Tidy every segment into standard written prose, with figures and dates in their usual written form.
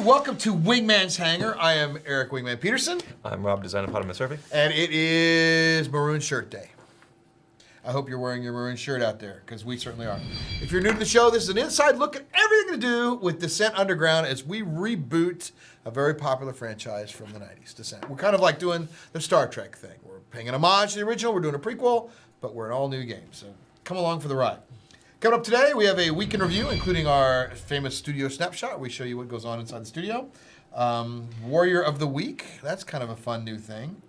welcome to Wingman's Hangar. I am Eric Wingman Peterson. I'm Rob, Designopotamus Irving. And it is Maroon Shirt Day. I hope you're wearing your maroon shirt out there, because we certainly are. If you're new to the show, this is an inside look at everything to do with Descent Underground as we reboot a very popular franchise from the 90s, Descent. We're kind of like doing the Star Trek thing. We're paying an homage to the original, we're doing a prequel, but we're an all-new game, so come along for the ride. Coming up today, we have a week in review, including our famous studio snapshot. We show you what goes on inside the studio. Warrior of the Week, that's kind of a fun new thing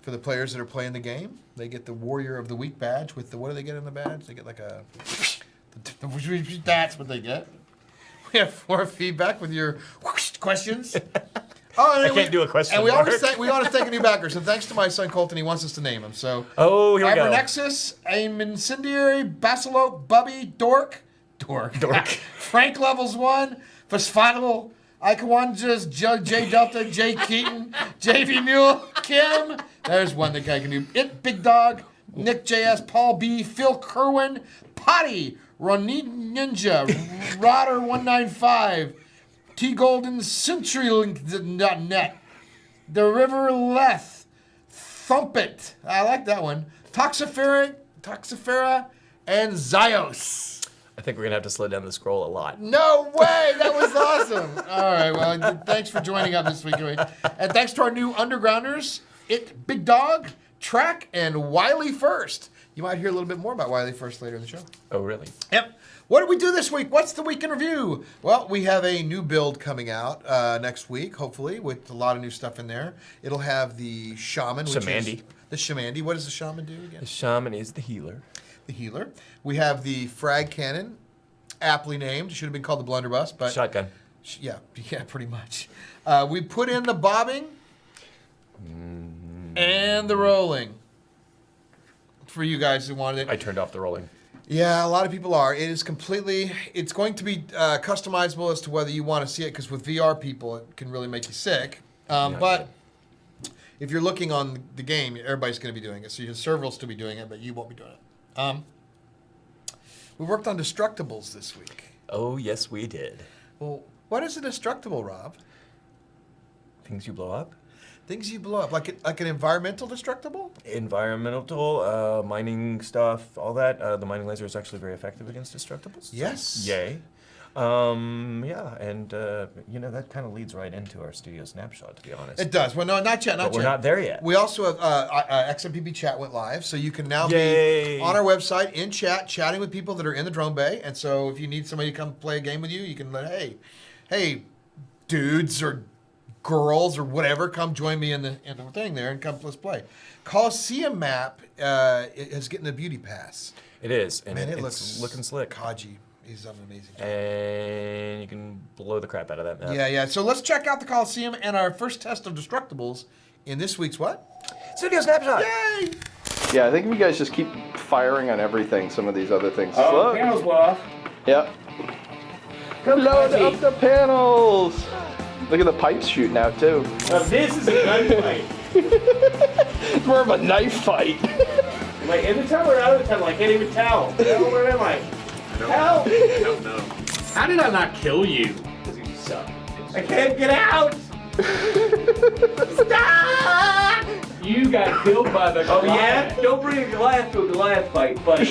for the players that are playing the game. They get the Warrior of the Week badge with the, what do they get in the badge? They get like a, that's what they get. We have more feedback with your questions. Oh, I can't do a question. And we want to thank a new backer. So thanks to my son Colton, he wants us to name him. So, here we go. Nexus, Aim Incendiary, Basilope, Bubby, Dork, Frank Levels 1, Phosphotyl, Ikawanjas, J Delta, J Keaton, JV Mule, Kim. There's one that guy can do. It, Big Dog, Nick JS, Paul B, Phil Kerwin, Potty, Ronnie Ninja, Rodder195, T Golden, CenturyLink.net, The River Leth, Thump It, I like that one, Toxifera, and Zios. I think we're going to have to slow down the scroll a lot. No way! That was awesome. All right, well, thanks for joining up this week. And thanks to our new undergrounders, It, Big Dog, Track, and Wiley First. You might hear a little bit more about Wiley First later in the show. Oh, really? Yep. What did we do this week? What's the week in review? Well, we have a new build coming out next week, hopefully, with a lot of new stuff in there. It'll have the Shaman, which is the Shamandy. What does the Shaman do again? The Shaman is the healer. The healer. We have the Frag Cannon, aptly named. Should have been called the Blunderbuss, but Shotgun. Yeah, pretty much. We put in the bobbing and the rolling for you guys who wanted it. I turned off the rolling. Yeah, a lot of people are. It is completely, it's going to be customizable as to whether you want to see it, because with VR people, it can really make you sick. But if you're looking on the game, everybody's going to be doing it. So your server will still be doing it, but you won't be doing it. We worked on Destructibles this week. Oh, yes, we did. Well, what is a Destructible, Rob? Things you blow up? Things you blow up, like an environmental destructible? Environmental, mining stuff, all that. The mining laser is actually very effective against destructibles. Yes. Yay. Yeah, and that kind of leads right into our studio snapshot, to be honest. It does. Well, no, not yet. But we're not there yet. We also have XMPB chat went live, so you can now Yay. be on our website in chat, chatting with people that are in the drone bay. And so if you need somebody to come play a game with you, you can let, hey, dudes or girls or whatever, come join me in the thing there and come let's play. Coliseum map is getting a beauty pass. It is, and Man, it's looks looking slick. Kaji, he's done an amazing job. And you can blow the crap out of that map. Yeah. So let's check out the Coliseum and our first test of Destructibles in this week's what? Studio snapshot. Yay! Yeah, I think if you guys just keep firing on everything, some of these other things. Oh, the panels blow off. Yep. Load up the panels! Look at the pipes shooting out, too. Now this is a gunfight. It's more of a knife fight. Am I in the tunnel or out of the tunnel? I can't even tell. Where am I? Help! I don't know. How did I not kill you? Because you suck. I can't get out! Stop! You got killed by the Goliath. Oh yeah? Don't bring a Goliath to a Goliath fight, buddy.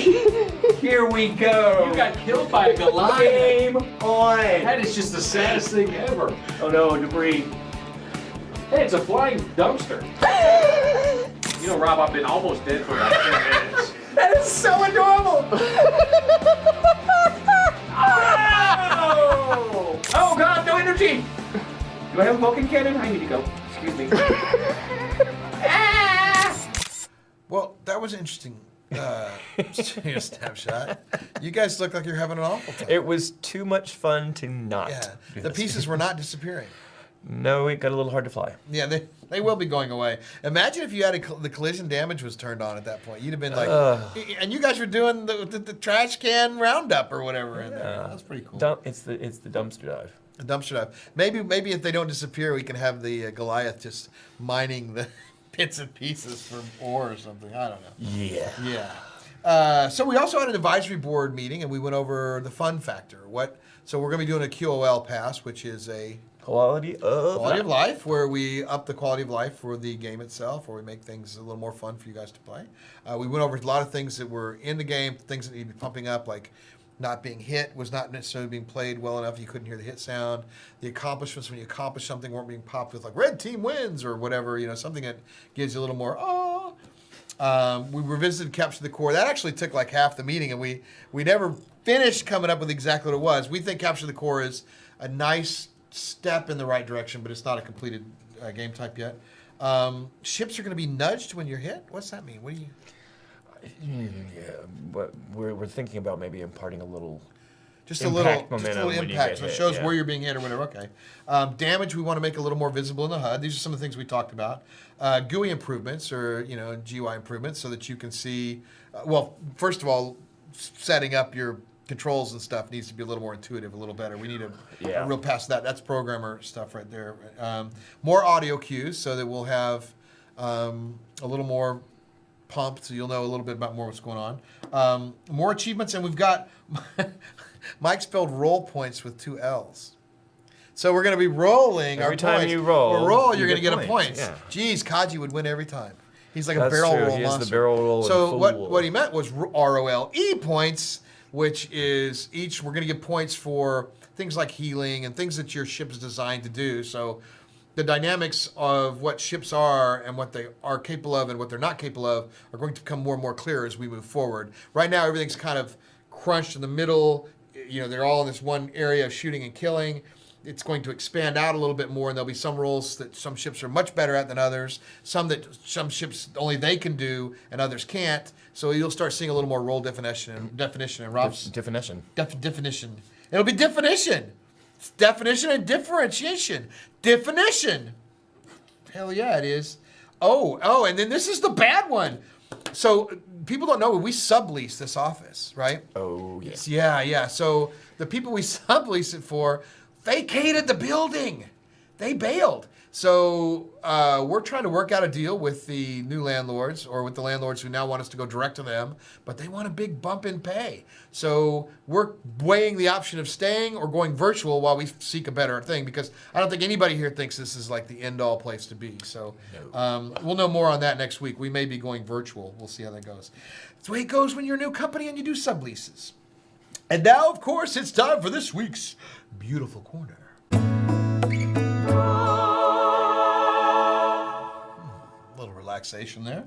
Here we go. You got killed by a Goliath. Game on. That is just the saddest thing ever. Oh no, debris. Hey, it's a flying dumpster. You know, Rob, I've been almost dead for about 10 minutes. That is so adorable. Oh! Oh god, no energy. Do I have a Vulcan cannon? I need to go. Excuse me. Well, that was interesting. Studio snapshot. You guys look like you're having an awful time. It was too much fun to not. Yeah, do the this. pieces were not disappearing. No, it got a little hard to fly. Yeah, they will be going away. Imagine if you had the collision damage was turned on at that point. You'd have been like, and you guys were doing the trash can roundup or whatever in there. That's pretty cool. It's the dumpster dive. The dumpster dive. Maybe if they don't disappear, we can have the Goliath just mining the bits and pieces for ore or something. I don't know. Yeah. Yeah. So we also had an advisory board meeting, and we went over the fun factor. So we're going to be doing a QOL pass, which is a Quality of life, where we up the quality of life for the game itself, where we make things a little more fun for you guys to play. We went over a lot of things that were in the game, things that need to be pumping up, like not being hit was not necessarily being played well enough. You couldn't hear the hit sound. The accomplishments when you accomplish something weren't being popped with like red team wins or whatever, something that gives you a little more, we revisited Capture the Core. That actually took like half the meeting, and we never finished coming up with exactly what it was. We think Capture the Core is a nice step in the right direction, but it's not a completed game type yet. Ships are going to be nudged when you're hit? What's that mean? What do you... Yeah, but we're thinking about maybe imparting a little Just a little momentum when you impact. get So it hit, shows yeah. where you're being hit or whatever. Okay. Damage we want to make a little more visible in the HUD. These are some of the things we talked about. GUI improvements or GUI improvements so that you can see. Well, first of all, setting up your controls and stuff needs to be a little more intuitive, a little better. We need a real pass that. That's programmer stuff right there. More audio cues so that we'll have a little more pumped, so you'll know a little bit about more what's going on. More achievements, and we've got Mike spelled roll points with 2 L's. So we're going to be rolling Every our time points. you roll, you're going to get a point. Yeah. Geez, Kaji would win every time. He's like That's a barrel true. roll He is monster. the barrel roll So fool. what he meant was ROLE points, which is we're going to give points for things like healing and things that your ship's designed to do. So the dynamics of what ships are and what they are capable of and what they're not capable of are going to become more and more clear as we move forward. Right now, everything's kind of crunched in the middle. They're all in this one area of shooting and killing. It's going to expand out a little bit more, and there'll be some roles that some ships are much better at than others, some ships only they can do and others can't. So you'll start seeing a little more role definition and Rob's Definition. definition. It'll be definition. It's definition and differentiation. Definition. Hell yeah, it is. Oh, and then this is the bad one. So people don't know, we sublease this office, right? Oh, yes. Yeah. So the people we sublease it for vacated the building. They bailed. So we're trying to work out a deal with the new landlords or with the landlords who now want us to go direct to them, but they want a big bump in pay. So we're weighing the option of staying or going virtual while we seek a better thing, because I don't think anybody here thinks this is like the end-all place to be. So we'll know more on that next week. We may be going virtual. We'll see how that goes. That's the way it goes when you're a new company and you do subleases. And now, of course, it's time for this week's Beautiful Corner. Little relaxation there.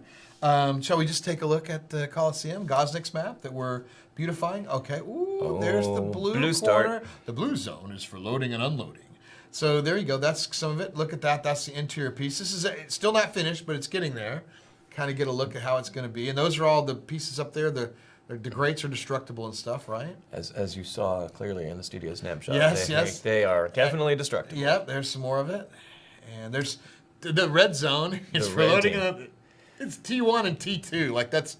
Shall we just take a look at the Coliseum, Gosnick's map that we're beautifying? Okay. Ooh, there's the blue corner. start. The blue zone is for loading and unloading. So there you go. That's some of it. Look at that. That's the interior piece. This is it's still not finished, but it's getting there. Kind of get a look at how it's going to be. And those are all the pieces up there. The grates are destructible and stuff, right? As you saw clearly in the studio snapshot. Yes. They are definitely destructible. Yep, there's some more of it. And there's the red zone is The for red loading. team. It's T1 and T2. Like that's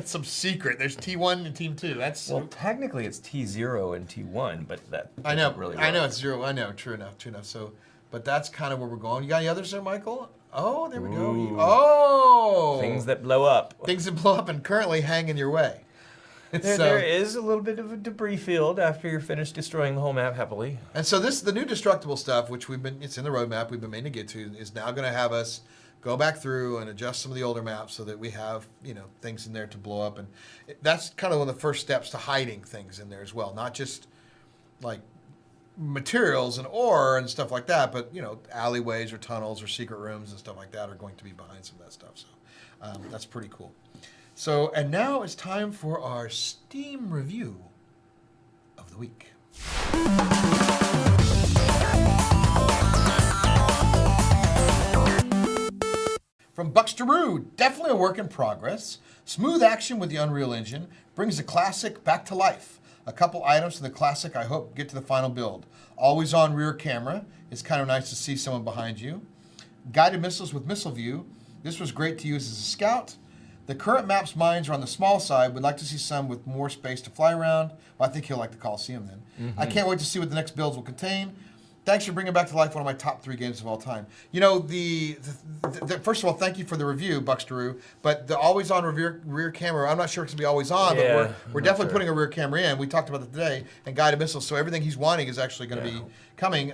some secret. There's T1 and Team 2. That's Well, technically it's T0 and T1, but that I know. doesn't really I know work. it's 0. I know. True enough. So, but that's kind of where we're going. You got any others there, Michael? Oh, there we go. Ooh. Oh, Things that blow up. things that blow up and currently hang in your way. There is a little bit of a debris field after you're finished destroying the whole map happily. And so the new destructible stuff, which it's in the roadmap, we've been meaning to get to, is now going to have us go back through and adjust some of the older maps so that we have, things in there to blow up. And that's kind of one of the first steps to hiding things in there as well. Not just like materials and ore and stuff like that, but, alleyways or tunnels or secret rooms and stuff like that are going to be behind some of that stuff. So that's pretty cool. So, and now it's time for our Steam review of the week. From Buxteroo, definitely a work in progress. Smooth action with the Unreal Engine brings the classic back to life. A couple items to the classic I hope get to the final build. Always on rear camera. It's kind of nice to see someone behind you. Guided missiles with missile view. This was great to use as a scout. The current map's mines are on the small side. We'd like to see some with more space to fly around. Well, I think he'll like the Coliseum then. I can't wait to see what the next builds will contain. Thanks for bringing back to life one of my top 3 games of all time. You know, first of all, thank you for the review, Buxteroo. But the always-on rear camera, I'm not sure it's going to be always on, but we're definitely putting a rear camera in. We talked about it today, and guided missiles. So everything he's wanting is actually going to be coming.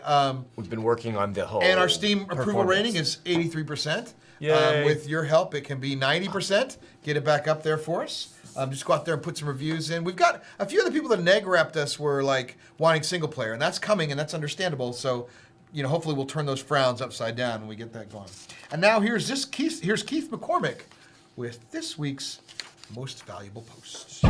We've been working on the whole. And our Steam approval rating is 83%. With your help, it can be 90%. Get it back up there for us. Just go out there and put some reviews in. We've got a few of the people that neg-repped us were like wanting single player, and that's coming, and that's understandable. So, you know, hopefully we'll turn those frowns upside down when we get that going. And now here's Keith McCormic with this week's most valuable post.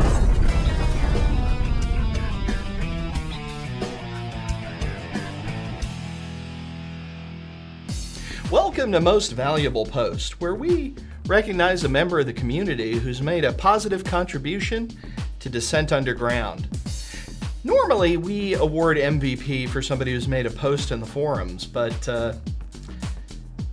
Welcome to Most Valuable Post, where we recognize a member of the community who's made a positive contribution to Descent Underground. Normally, we award MVP for somebody who's made a post in the forums, but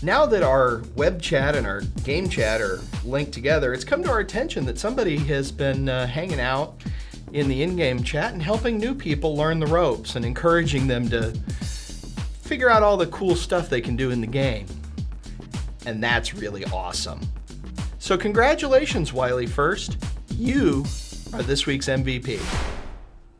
now that our web chat and our game chat are linked together, it's come to our attention that somebody has been hanging out in the in-game chat and helping new people learn the ropes and encouraging them to figure out all the cool stuff they can do in the game. And that's really awesome. So congratulations, Wiley First. You are this week's MVP.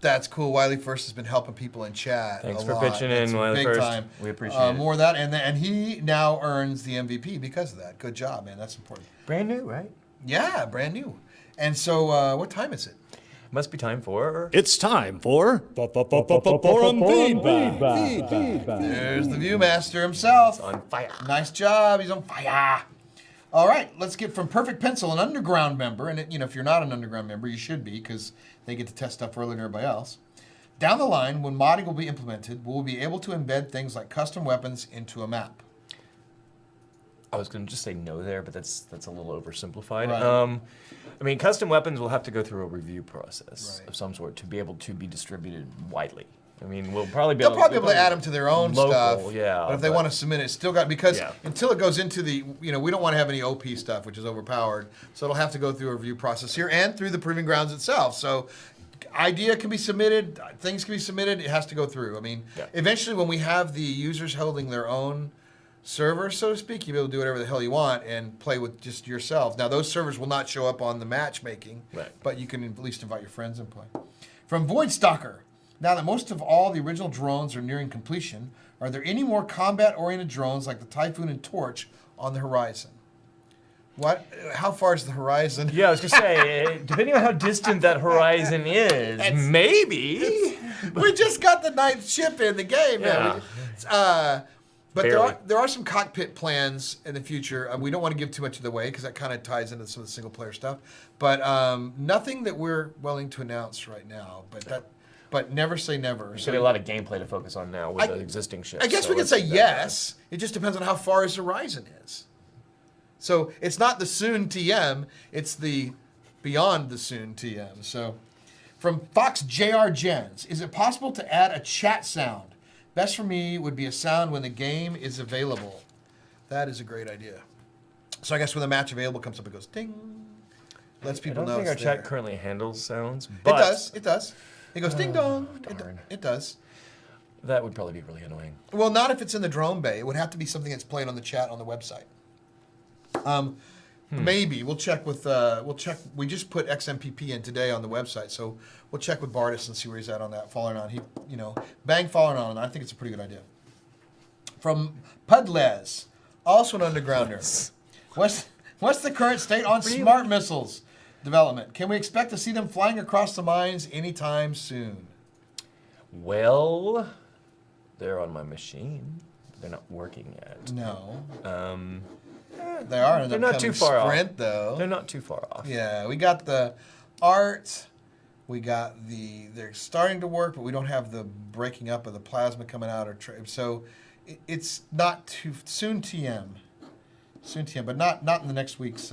That's cool. Wiley First has been helping people in chat. Thanks a for lot. pitching in, Wiley big First. Time. We appreciate it. More of that, and he now earns the MVP because of that. Good job, man. That's important. Brand new, right? Yeah, brand new. And so, what time is it? Must be time for. It's time for forum feedback. There's the Viewmaster himself. On fire. Nice job. He's on fire. All right, let's get from Perfect Pencil, an Underground member, and if you're not an Underground member, you should be because they get to test stuff earlier than everybody else. Down the line, when modding will be implemented, we'll be able to embed things like custom weapons into a map. I was going to just say no there, but that's a little oversimplified. Right. I mean, custom weapons will have to go through a review process Right. of some sort to be able to be distributed widely. I mean, we'll probably be They'll probably be able to add them to their own local, stuff. yeah, But if they want to submit it, it's still got, because until it goes into the, we don't want to have any OP stuff, which is overpowered. So it'll have to go through a review process here and through the Proving Grounds itself. So idea can be submitted, things can be submitted, it has to go through. I mean, eventually when we have the users holding their own server, so to speak, you'll be able to do whatever the hell you want and play with just yourselves. Now, those servers will not show up on the matchmaking, but you can at least invite your friends and play. From Voidstalker, now that most of all the original drones are nearing completion, are there any more combat-oriented drones like the Typhoon and Torch on the horizon? What? How far is the horizon? Yeah, I was going to say, depending on how distant that horizon is, maybe. We just got the 9th ship in the game. Yeah. But there are some cockpit plans in the future. We don't want to give too much of the way because that kind of ties into some of the single player stuff. But nothing that we're willing to announce right now. But never say never. There's going to be a lot of gameplay to focus on now with the existing ships. I guess we could say yes. It just depends on how far his horizon is. So it's not the soon TM, it's the beyond the soon TM. So from Fox JR Gens, is it possible to add a chat sound? Best for me would be a sound when the game is available. That is a great idea. So I guess when the match available comes up, it goes ding. Lets people know. I don't think our it's chat there. currently handles sounds, but It does. It goes ding dong. It does. That would probably be really annoying. Well, not if it's in the drone bay. It would have to be something that's playing on the chat on the website. Maybe we'll check with we just put XMPP in today on the website, so we'll check with Bardis and see where he's at on that. Following on, bang following on. I think it's a pretty good idea. From Pudles, also an undergrounder. What's the current state on smart missiles development? Can we expect to see them flying across the mines anytime soon? Well, they're on my machine. They're not working yet. No. They are. They're not too far sprint, off. Though. They're not too far off. Yeah, we got the art. We got they're starting to work, but we don't have the breaking up of the plasma coming out. So it's not too soon TM. Soon TM, but not in the next week's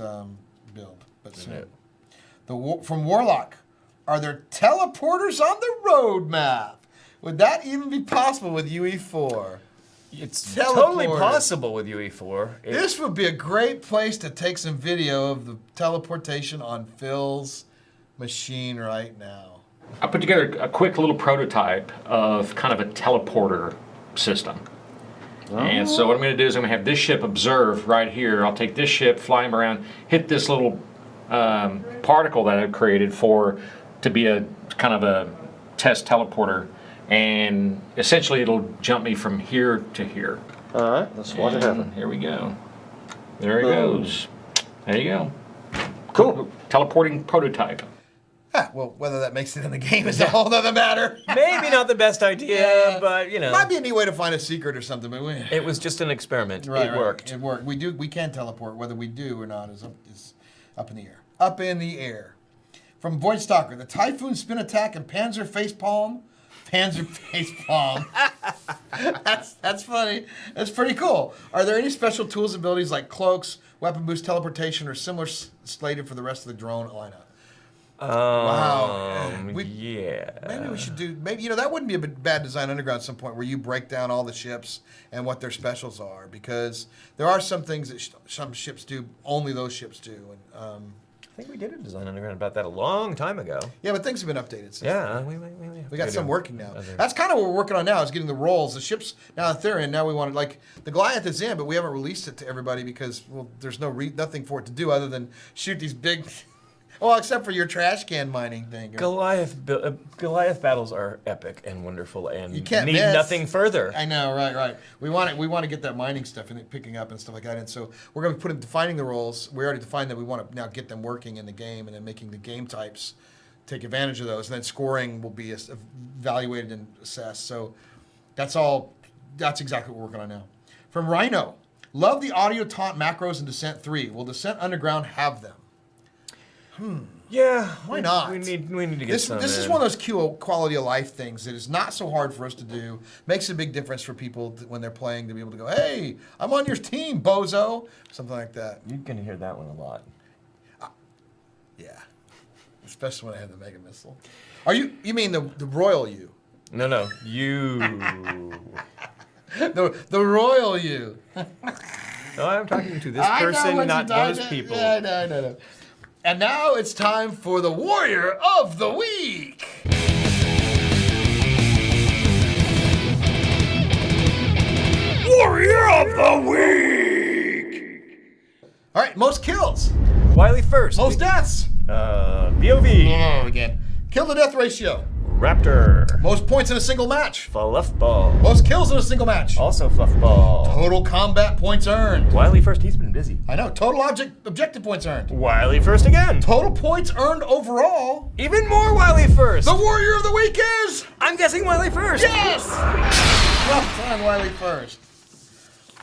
build, but soon. From Warlock, are there teleporters on the roadmap? Would that even be possible with UE4? It's totally possible with UE4. This would be a great place to take some video of the teleportation on Phil's machine right now. I put together a quick little prototype of kind of a teleporter system. And so what I'm going to do is I'm going to have this ship observe right here. I'll take this ship, fly him around, hit this little particle that I've created to be a kind of a test teleporter, and essentially it'll jump me from here to here. All right, let's watch it happen. Here we go. There it goes. There you go. Cool. Teleporting prototype. Ah, well, whether that makes it in the game is a whole other matter. Maybe not the best idea, but you know. Might be a neat way to find a secret or something, but It was just an experiment. Right, It right. worked. It worked. We can teleport. Whether we do or not is up in the air. Up in the air. From Void Stalker, the Typhoon Spin Attack and Panzer Facepalm. Panzer Facepalm. That's funny. That's pretty cool. Are there any special tools and abilities like cloaks, weapon boost, teleportation, or similar slated for the rest of the drone lineup? Wow. Yeah. Maybe we should do, that wouldn't be a bad Design Underground at some point where you break down all the ships and what their specials are, because there are some things that some ships do, only those ships do. And I think we did a Design Underground about that a long time ago. yeah, but things have been updated since Yeah, then. we got some working now. Other- That's kind of what we're working on now, is getting the roles. The ships, now that they're in, now we want to, like, the Goliath is in, but we haven't released it to everybody because, well, there's nothing for it to do other than shoot these big, well, except for your trash can mining thing. Goliath battles are epic and wonderful and You can't need miss. nothing further. I know, right. We want to get that mining stuff and it picking up and stuff like that. And so we're going to be defining the roles. We already defined that. We want to now get them working in the game, and then making the game types take advantage of those. And then scoring will be evaluated and assessed. So that's exactly what we're working on now. From Rhino, love the audio taunt macros in Descent 3. Will Descent Underground have them? Yeah. Why not? We need to get This some. is in. one of those quality of life things that is not so hard for us to do. Makes a big difference for people when they're playing, to be able to go, hey, I'm on your team, bozo. Something like that. You're gonna hear that one a lot. Yeah. Especially when I have the Mega Missile. You mean the royal you? No, you. The royal you. No, I'm talking to this I know person, what not you're one of his talking- people. Yeah, I know. And now it's time for the Warrior of the Week. Warrior of the Week! All right, most kills. Wiley first. Most deaths. BOV. Again. Kill to death ratio. Raptor. Most points in a single match. Fluffball. Most kills in a single match. Also Fluffball. Total combat points earned. Wiley first. He's been busy. I know. Total objective points earned. Wiley first again. Total points earned overall. Even more Wiley first. The Warrior of the Week is... I'm guessing Wiley first. Yes! Well done, Wiley first.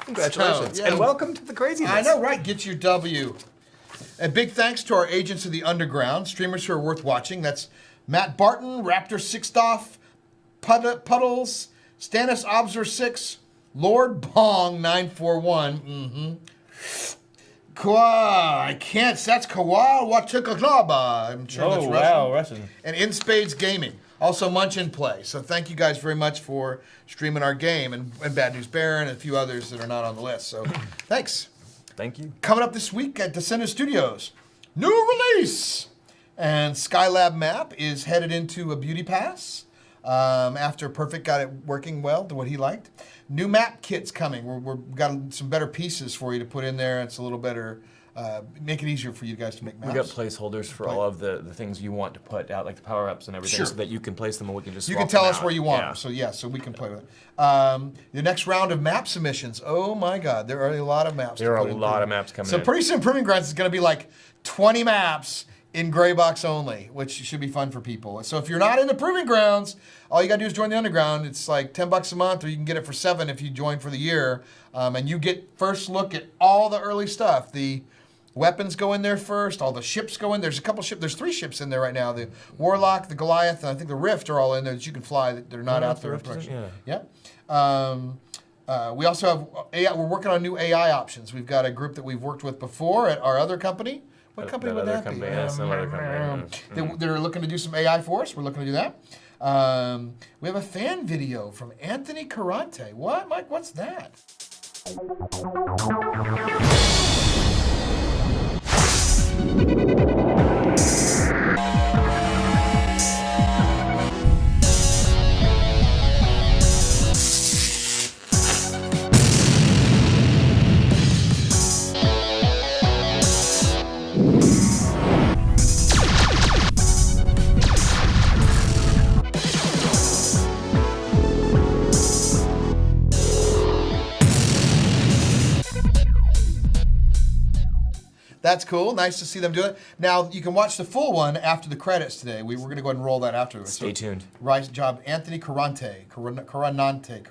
Congratulations. So, yeah. And welcome to the craziness. I know, right? Get your W. And big thanks to our agents of the underground, streamers who are worth watching. That's Matt Barton, Raptor Sixtoff, Puddles, Stannis Obser 6, Lord Bong 941. That's Kawa Wachikaklaba. I'm sure that's Russian. Russian. And In Spades Gaming. Also Munch in Play. So thank you guys very much for streaming our game, and Bad News Baron and a few others that are not on the list. So thanks. Thank you. Coming up this week at Descendent Studios, new release! And Skylab Map is headed into a beauty pass after Perfect got it working well to what he liked. New map kit's coming. We've got some better pieces for you to put in there. It's a little better, make it easier for you guys to make maps. We got placeholders for all of the things you want to put out, like the power-ups and everything, Sure. so that you can place them and we can just You swap can tell them us out. where you want Yeah. them. So we can play with it. The next round of map submissions. Oh my God, there are a lot of maps. There to are put a in lot through. of maps coming So in. pretty soon, Proving Grounds is going to be like 20 maps in gray box only, which should be fun for people. So if you're not in the Proving Grounds, all you got to do is join the Underground. It's like $10 a month, or you can get it for $7 if you join for the year. And you get first look at all the early stuff. The weapons go in there first. All the ships go in. There's a couple ships. There's 3 ships in there right now. The Warlock, the Goliath, and I think the Rift are all in there that you can fly. They're not out there. the Rift isn't? Yep. We also have AI. We're working on new AI options. We've got a group that we've worked with before at our other company. What company would other that company, be? yeah, some other company. They're looking to do some AI for us. We're looking to do that. We have a fan video from Anthony Carante. What, Mike? What's that? That's cool. Nice to see them do it. Now, you can watch the full one after the credits today. We're going to go ahead and roll that afterwards. Stay tuned. Right job. Anthony Carante. Caranante.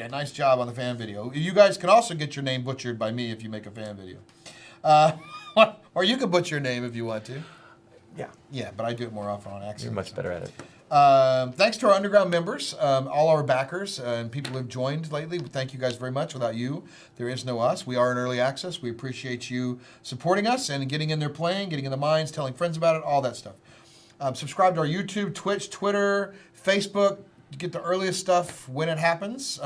A nice job on the fan video. You guys can also get your name butchered by me if you make a fan video. Or you can butcher your name if you want to. Yeah. Yeah, but I do it more often on accident. You're much better at it. Thanks to our underground members, all our backers, and people who have joined lately. Thank you guys very much. Without you, there is no us. We are in early access. We appreciate you supporting us and getting in there playing, getting in the mines, telling friends about it, all that stuff. Subscribe to our YouTube, Twitch, Twitter, Facebook. To get the earliest stuff when it happens.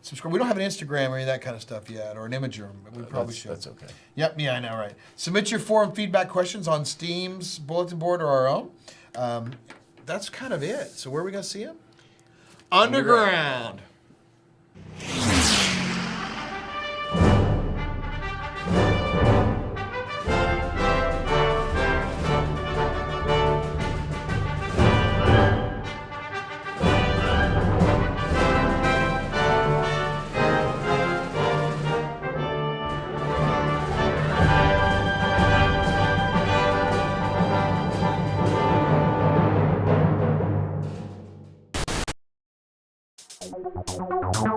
Subscribe. We don't have an Instagram or any of that kind of stuff yet, or an Imager. We probably should. That's okay. Yep. Yeah, I know, right. Submit your forum feedback questions on Steam's bulletin board or our own. That's kind of it. So where are we going to see him? Underground. Thank